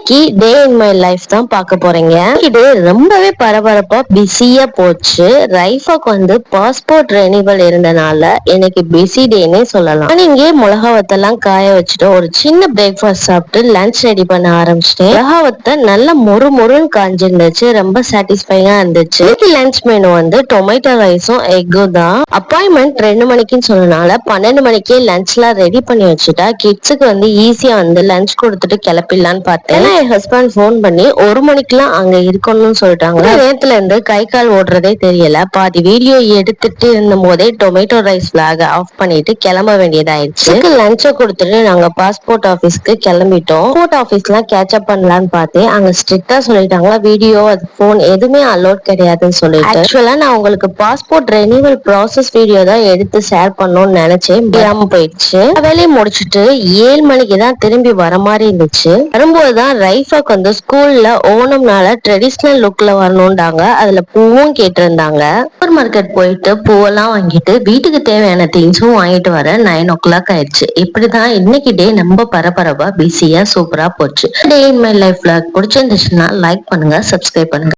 இன்னைக்கு டே in my life தான் பார்க்க போறீங்க. இது ரொம்பவே பரபரப்பா பிஸியா போச்சு. ரைஃபாக்கு பாஸ்போர்ட் ரெனிவல் இருந்தனால எனக்கு பிஸி டேனே சொல்லலாம். இங்கே மிளகாவத்தெல்லாம் காய வச்சுட்டு ஒரு சின்ன பிரேக்ஃபாஸ்ட் சாப்பிட்டு லஞ்ச் ரெடி பண்ண ஆரம்பிச்சிட்டேன். மிளகாவத்தை நல்ல மொறு மொறுன்னு காஞ்சிருந்துச்சு. ரொம்ப சாட்டிஸ்ஃபைங்கா இருந்துச்சு. லஞ்ச் மெனு டொமேட்டோ ரைஸும் எக்கும் தான். அப்பாயின்மெண்ட் 2 மணிக்குன்னு சொன்னனால 12 மணிக்கே லஞ்ச்லாம் ரெடி பண்ணி வச்சுட்டா கிட்ஸுக்கு ஈஸியா லஞ்ச் கொடுத்துட்டு கிளப்பிடலான்னு பார்த்தேன். என் ஹஸ்பண்ட் போன் பண்ணி 1 மணிக்கெல்லாம் அங்க இருக்கணும்னு சொல்லிட்டாங்க. நேரத்துல இருந்து கை கால் ஓடுறதே தெரியல. பாதி வீடியோ எடுத்துட்டு இருந்த போதே டொமேட்டோ ரைஸ் பிளாக் ஆஃப் பண்ணிட்டு கிளம்ப வேண்டியதாயிடுச்சு. லஞ்ச கொடுத்துட்டு நாங்க பாஸ்போர்ட் ஆபீஸ்க்கு கிளம்பிட்டோம். பாஸ்போர்ட் ஆபீஸ்லாம் கேட்சப் பண்ணலான்னு பார்த்தேன். அங்க ஸ்ட்ரிக்டா சொல்லிட்டாங்க வீடியோ போன் எதுவுமே அலோட் கிடையாதுன்னு சொல்லிட்டு. ஆக்சுவலா நான் உங்களுக்கு பாஸ்போர்ட் ரெனிவல் ப்ராசஸ் வீடியோ தான் எடுத்து ஷேர் பண்ணணும்னு நினைச்சேன். முடியாம போயிடுச்சு. வேலையை முடிச்சுட்டு 7 மணிக்கு தான் திரும்பி வர மாதிரி இருந்துச்சு. வரும்போதுதான் ரைஃபாக்கு ஸ்கூல்ல ஓணம்னால ட்ரெடிஷனல் லுக்ல வரணும்டாங்க. அதுல பூவும் கேட்டிருந்தாங்க. சூப்பர் மார்க்கெட் போயிட்டு பூவெல்லாம் வாங்கிட்டு வீட்டுக்கு தேவையான திங்ஸும் வாங்கிட்டு வர 9 o'clock ஆயிடுச்சு. இப்படிதான் இன்னைக்கு டே ரொம்ப பரபரப்பா பிஸியா சூப்பரா போச்சு. டே இன் மை லைஃப்ல பிடிச்சிருந்துச்சுன்னா லைக் பண்ணுங்க, சப்ஸ்கிரைப் பண்ணுங்க.